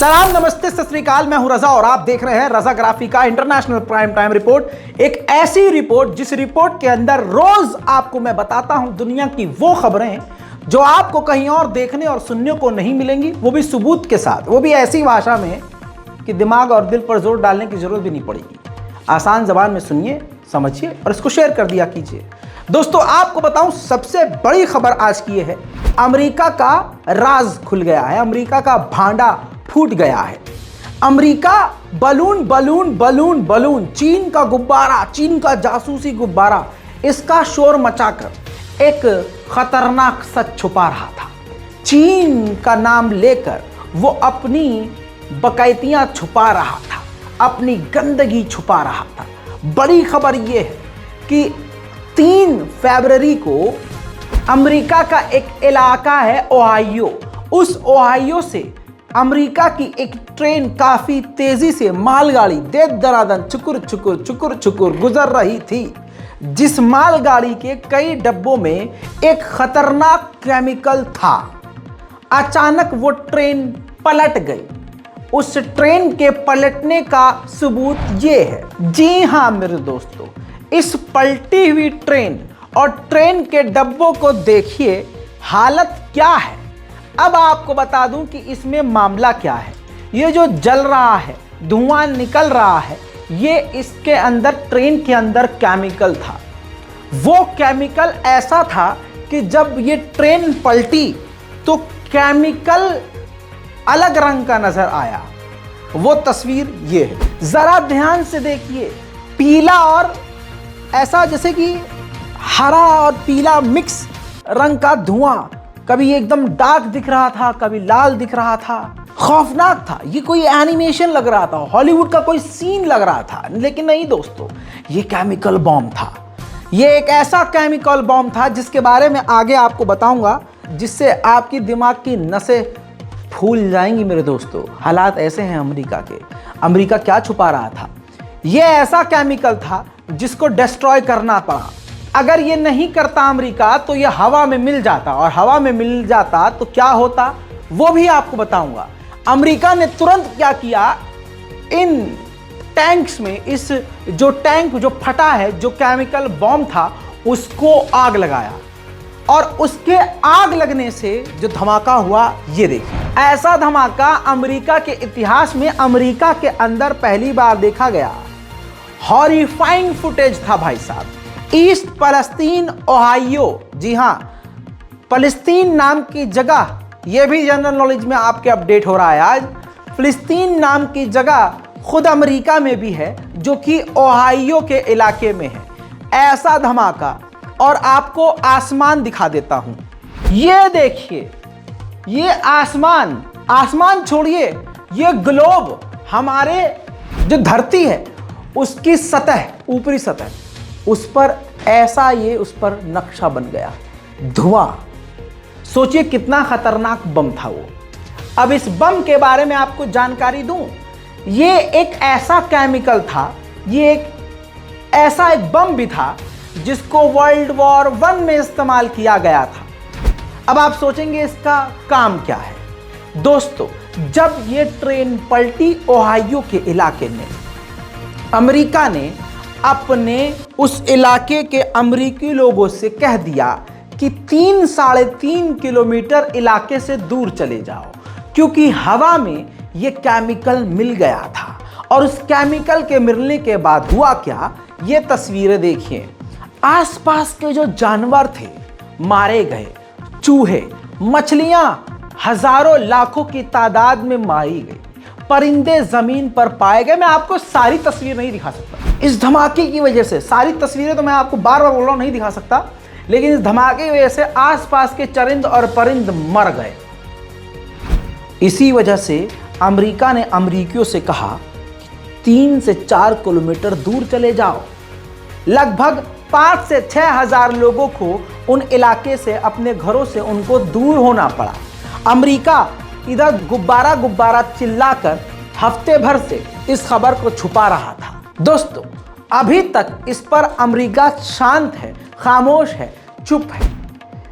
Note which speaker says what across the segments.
Speaker 1: सलाम, नमस्ते, सत श्री अकाल। मैं हूं रजा और आप देख रहे हैं रजा ग्राफी का इंटरनेशनल प्राइम टाइम रिपोर्ट। एक ऐसी रिपोर्ट जिस रिपोर्ट के अंदर रोज आपको मैं बताता हूं दुनिया की वो खबरें जो आपको कहीं और देखने और सुनने को नहीं मिलेंगी, वो भी सबूत के साथ, वो भी ऐसी भाषा में कि दिमाग और दिल पर जोर डालने की जरूरत भी नहीं पड़ेगी। आसान जबान में सुनिए, समझिए और इसको शेयर कर दिया कीजिए। दोस्तों, आपको बताऊं सबसे बड़ी खबर आज की है, अमेरिका का राज खुल गया है, अमेरिका का भांडा फूट गया है। America balloon balloon balloon balloon, चीन का गुब्बारा, चीन का जासूसी गुब्बारा, इसका शोर मचाकर एक खतरनाक सच छुपा रहा था। चीन का नाम लेकर वो अपनी बकैतियां छुपा रहा था, अपनी गंदगी छुपा रहा था। बड़ी खबर यह है कि 3 फरवरी को अमेरिका का एक इलाका है ओहायो, उस ओहायो से अमेरिका की एक ट्रेन काफी तेजी से मालगाड़ी दे दनादन चुकुर चुकुर चुकुर चुकुर गुजर रही थी, जिस मालगाड़ी के कई डब्बों में एक खतरनाक केमिकल था। अचानक वो ट्रेन पलट गई। उस ट्रेन के पलटने का सबूत ये है। जी हाँ मेरे दोस्तों, इस पलटी हुई ट्रेन और ट्रेन के डब्बों को देखिए, हालत क्या है। अब आपको बता दूं कि इसमें मामला क्या है। ये जो जल रहा है, धुआं निकल रहा है, ये इसके अंदर, ट्रेन के अंदर केमिकल था। वो केमिकल ऐसा था कि जब ये ट्रेन पलटी तो केमिकल अलग रंग का नजर आया। वो तस्वीर ये है, जरा ध्यान से देखिए। पीला और ऐसा जैसे कि हरा और पीला मिक्स रंग का धुआं, कभी एकदम डार्क दिख रहा था, कभी लाल दिख रहा था। खौफनाक था, ये कोई एनिमेशन लग रहा था, हॉलीवुड का कोई सीन लग रहा था। लेकिन नहीं दोस्तों, ये केमिकल बॉम्ब था। ये एक ऐसा केमिकल बॉम्ब था जिसके बारे में आगे आपको बताऊंगा, जिससे आपकी दिमाग की नसें फूल जाएंगी मेरे दोस्तों। हालात ऐसे हैं अमेरिका के। अमेरिका क्या छुपा रहा था? ये ऐसा केमिकल था जिसको डिस्ट्रॉय करना पड़ा। अगर ये नहीं करता अमेरिका तो ये हवा में मिल जाता, और हवा में मिल जाता तो क्या होता वो भी आपको बताऊंगा। अमेरिका ने तुरंत क्या किया, इन टैंक्स में, इस जो टैंक जो फटा है, जो केमिकल बॉम्ब था, उसको आग लगाया। और उसके आग लगने से जो धमाका हुआ, ये देखिए। ऐसा धमाका अमेरिका के इतिहास में, अमेरिका के अंदर पहली बार देखा गया। हॉरिफाइंग फुटेज था भाई साहब। ईस्ट फलस्तीन ओहायो, जी हां, फलस्तीन नाम की जगह, यह भी जनरल नॉलेज में आपके अपडेट हो रहा है आज। फलस्तीन नाम की जगह खुद अमेरिका में भी है, जो कि ओहायो के इलाके में है। ऐसा धमाका, और आपको आसमान दिखा देता हूं। ये देखिए, ये आसमान, आसमान छोड़िए, ये ग्लोब, हमारे जो धरती है उसकी सतह, ऊपरी सतह, उस पर ऐसा ये उस पर नक्शा बन गया, धुआं। सोचिए कितना खतरनाक बम था वो। अब इस बम के बारे में आपको जानकारी दूं। ये एक ऐसा केमिकल था, ये एक ऐसा एक बम भी था जिसको वर्ल्ड वॉर 1 में इस्तेमाल किया गया था। अब आप सोचेंगे इसका काम क्या है। दोस्तों, जब ये ट्रेन पलटी ओहायो के इलाके में, अमेरिका ने अपने उस इलाके के अमेरिकी लोगों से कह दिया कि 3-3.5 किलोमीटर इलाके से दूर चले जाओ, क्योंकि हवा में ये केमिकल मिल गया था। और उस केमिकल के मिलने के बाद हुआ क्या, ये तस्वीरें देखिए। आसपास के जो जानवर थे मारे गए, चूहे, मछलियां हजारों लाखों की तादाद में मारी गई, परिंदे जमीन पर पाए गए। मैं आपको सारी तस्वीर नहीं दिखा सकता इस धमाके की वजह से, सारी तस्वीरें तो मैं आपको बार बार बोल रहा हूं नहीं दिखा सकता, लेकिन इस धमाके की वजह से आसपास के चरिंद और परिंद मर गए। इसी वजह से अमेरिका ने अमेरिकियों से कहा कि 3 से 4 किलोमीटर दूर चले जाओ। लगभग 5 से 6 हजार लोगों को उन इलाके से, अपने घरों से उनको दूर होना पड़ा। अमेरिका इधर गुब्बारा गुब्बारा चिल्लाकर हफ्ते भर से इस खबर को छुपा रहा था। दोस्तों, अभी तक इस पर अमेरिका शांत है, खामोश है, चुप है।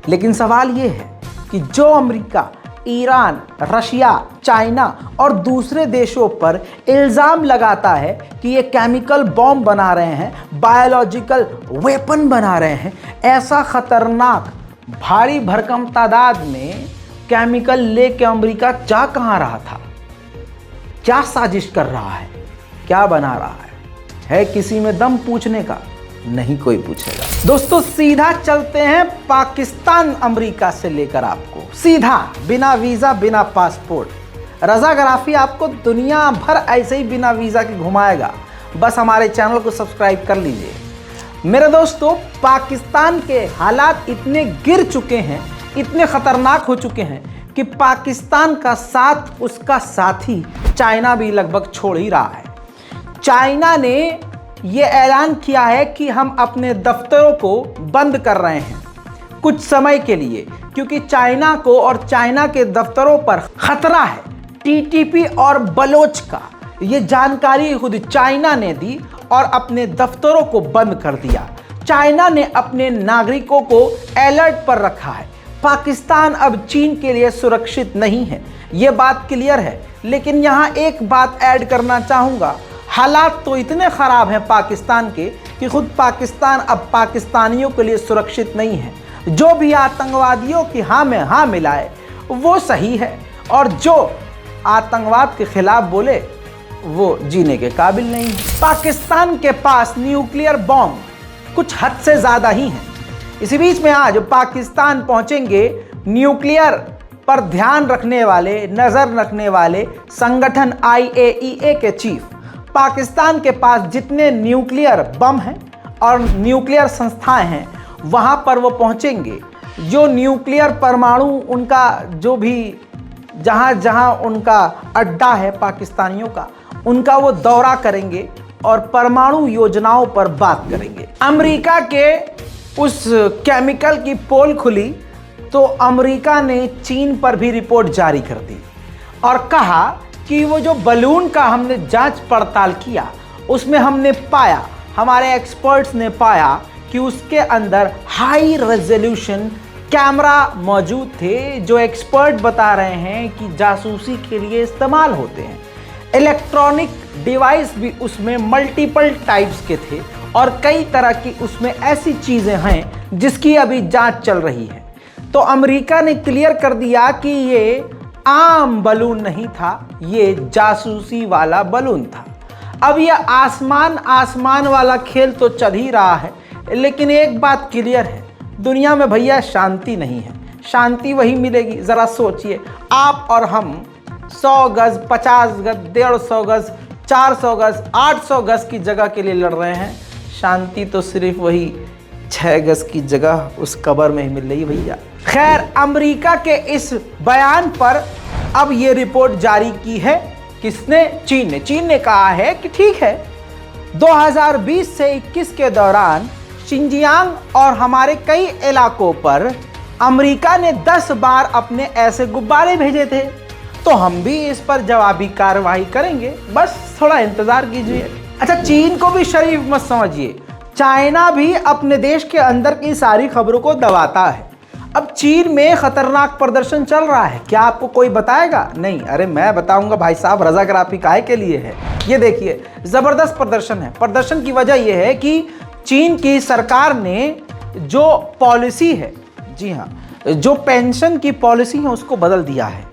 Speaker 1: लेकिन सवाल यह है कि जो अमेरिका ईरान, रशिया, चाइना और दूसरे देशों पर इल्ज़ाम लगाता है कि ये केमिकल बॉम्ब बना रहे हैं, बायोलॉजिकल वेपन बना रहे हैं, ऐसा ख़तरनाक भारी भरकम तादाद में केमिकल लेके अमेरिका जा कहाँ रहा था? क्या साजिश कर रहा है? क्या बना रहा है किसी में दम पूछने का? नहीं कोई पूछेगा। दोस्तों सीधा चलते हैं पाकिस्तान अमेरिका से लेकर आपको सीधा, बिना वीज़ा बिना पासपोर्ट। रज़ा गराफी आपको दुनिया भर ऐसे ही बिना वीज़ा के घुमाएगा। बस हमारे चैनल को सब्सक्राइब कर लीजिए। मेरे दोस्तों पाकिस्तान के हालात इतने गिर चुके हैं, इतने ख़तरनाक हो चुके हैं कि पाकिस्तान का साथ उसका साथी चाइना भी लगभग छोड़ ही रहा है। चाइना ने ये ऐलान किया है कि हम अपने दफ्तरों को बंद कर रहे हैं कुछ समय के लिए, क्योंकि चाइना को और चाइना के दफ्तरों पर खतरा है टीटीपी और बलोच का। ये जानकारी खुद चाइना ने दी और अपने दफ्तरों को बंद कर दिया। चाइना ने अपने नागरिकों को अलर्ट पर रखा है। पाकिस्तान अब चीन के लिए सुरक्षित नहीं है, ये बात क्लियर है। लेकिन यहाँ एक बात ऐड करना चाहूँगा, हालात तो इतने ख़राब हैं पाकिस्तान के कि खुद पाकिस्तान अब पाकिस्तानियों के लिए सुरक्षित नहीं है। जो भी आतंकवादियों की हाँ में हाँ मिलाए वो सही है, और जो आतंकवाद के खिलाफ बोले वो जीने के काबिल नहीं है। पाकिस्तान के पास न्यूक्लियर बॉम्ब कुछ हद से ज़्यादा ही हैं। इसी बीच में आज पाकिस्तान पहुंचेंगे न्यूक्लियर पर ध्यान रखने वाले, नज़र रखने वाले संगठन IAEA के चीफ। पाकिस्तान के पास जितने न्यूक्लियर बम हैं और न्यूक्लियर संस्थाएं हैं वहां पर वो पहुंचेंगे। जो न्यूक्लियर परमाणु उनका जो भी जहां उनका अड्डा है पाकिस्तानियों का, उनका वो दौरा करेंगे और परमाणु योजनाओं पर बात करेंगे। अमेरिका के उस केमिकल की पोल खुली तो अमेरिका ने चीन पर भी रिपोर्ट जारी कर दी और कहा कि वो जो बलून का हमने जांच पड़ताल किया उसमें हमने पाया, हमारे एक्सपर्ट्स ने पाया कि उसके अंदर हाई रेजोल्यूशन कैमरा मौजूद थे, जो एक्सपर्ट बता रहे हैं कि जासूसी के लिए इस्तेमाल होते हैं। इलेक्ट्रॉनिक डिवाइस भी उसमें मल्टीपल टाइप्स के थे और कई तरह की उसमें ऐसी चीज़ें हैं जिसकी अभी जांच चल रही है। तो अमेरिका ने क्लियर कर दिया कि ये आम बलून नहीं था, ये जासूसी वाला बलून था। अब ये आसमान वाला खेल तो चल ही रहा है, लेकिन एक बात क्लियर है, दुनिया में भैया शांति नहीं है। शांति वही मिलेगी, ज़रा सोचिए, आप और हम 100 गज, 50 गज, 150 गज, 400 गज, 800 गज की जगह के लिए लड़ रहे हैं। शांति तो सिर्फ वही 6 गज की जगह उस कब्र में ही मिल रही भैया। खैर, अमेरिका के इस बयान पर अब ये रिपोर्ट जारी की है किसने? चीन ने। चीन ने कहा है कि ठीक है, 2020 से 21 के दौरान शिनजियांग और हमारे कई इलाकों पर अमेरिका ने 10 बार अपने ऐसे गुब्बारे भेजे थे, तो हम भी इस पर जवाबी कार्रवाई करेंगे, बस थोड़ा इंतजार कीजिए। अच्छा, चीन को भी शरीफ मत समझिए, चाइना भी अपने देश के अंदर की सारी खबरों को दबाता है। अब चीन में खतरनाक प्रदर्शन चल रहा है, क्या आपको कोई बताएगा? नहीं, अरे मैं बताऊंगा भाई साहब, रज़ा गराफी काहे के लिए है। ये देखिए, ज़बरदस्त प्रदर्शन है। प्रदर्शन की वजह यह है कि चीन की सरकार ने जो पॉलिसी है, जी हाँ, जो पेंशन की पॉलिसी है उसको बदल दिया है।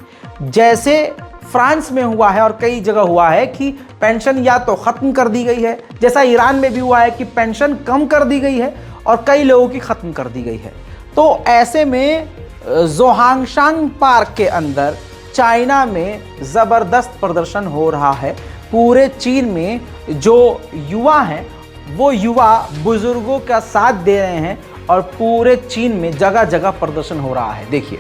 Speaker 1: जैसे फ्रांस में हुआ है और कई जगह हुआ है कि पेंशन या तो ख़त्म कर दी गई है, जैसा ईरान में भी हुआ है कि पेंशन कम कर दी गई है और कई लोगों की ख़त्म कर दी गई है। तो ऐसे में जोहांगशांग पार्क के अंदर चाइना में ज़बरदस्त प्रदर्शन हो रहा है। पूरे चीन में जो युवा हैं वो युवा बुजुर्गों का साथ दे रहे हैं और पूरे चीन में जगह जगह प्रदर्शन हो रहा है। देखिए,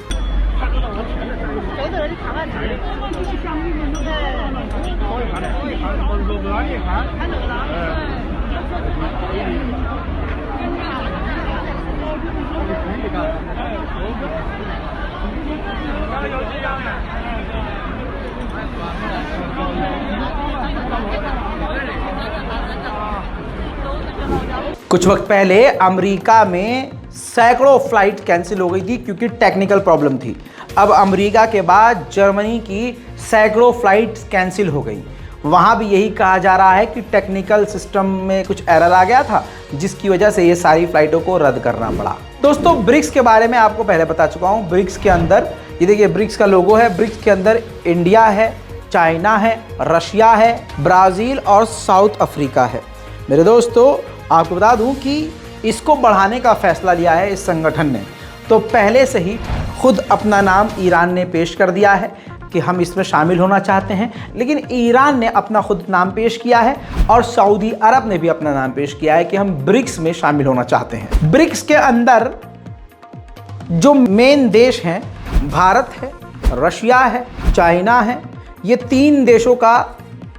Speaker 1: कुछ वक्त पहले अमेरिका में सैकड़ों फ्लाइट कैंसिल हो गई थी क्योंकि टेक्निकल प्रॉब्लम थी। अब अमेरिका के बाद जर्मनी की सैकड़ों फ्लाइट्स कैंसिल हो गई। वहाँ भी यही कहा जा रहा है कि टेक्निकल सिस्टम में कुछ एरर आ गया था, जिसकी वजह से ये सारी फ्लाइटों को रद्द करना पड़ा। दोस्तों, ब्रिक्स के बारे में आपको पहले बता चुका हूँ। ब्रिक्स के अंदर ये देखिए, ब्रिक्स का लोगो है। ब्रिक्स के अंदर इंडिया है, चाइना है, रशिया है, ब्राज़ील और साउथ अफ्रीका है। मेरे दोस्तों, आपको बता दूं कि इसको बढ़ाने का फैसला लिया है इस संगठन ने। तो पहले से ही खुद अपना नाम ईरान ने पेश कर दिया है कि हम इसमें शामिल होना चाहते हैं, लेकिन ईरान ने अपना खुद नाम पेश किया है और सऊदी अरब ने भी अपना नाम पेश किया है कि हम ब्रिक्स में शामिल होना चाहते हैं। ब्रिक्स के अंदर जो मेन देश हैं, भारत है, रशिया है, चाइना है। ये 3 देशों का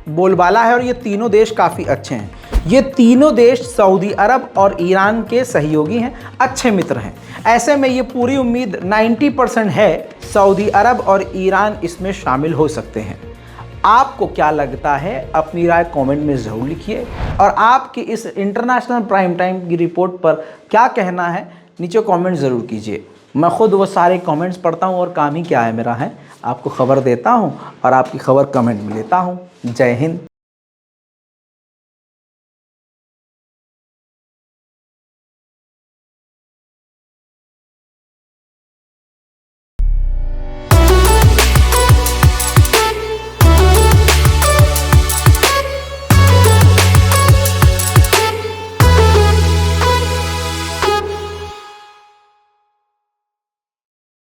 Speaker 1: बोलबाला है और ये तीनों देश काफ़ी अच्छे हैं। ये तीनों देश सऊदी अरब और ईरान के सहयोगी हैं, अच्छे मित्र हैं। ऐसे में ये पूरी उम्मीद 90% है सऊदी अरब और ईरान इसमें शामिल हो सकते हैं। आपको क्या लगता है? अपनी राय कमेंट में ज़रूर लिखिए और आपकी इस इंटरनेशनल प्राइम टाइम की रिपोर्ट पर क्या कहना है नीचे कमेंट ज़रूर कीजिए। मैं खुद वो सारे कमेंट्स पढ़ता हूँ और काम ही क्या है मेरा है, आपको खबर देता हूँ और आपकी खबर कमेंट में लेता हूँ। जय हिंद।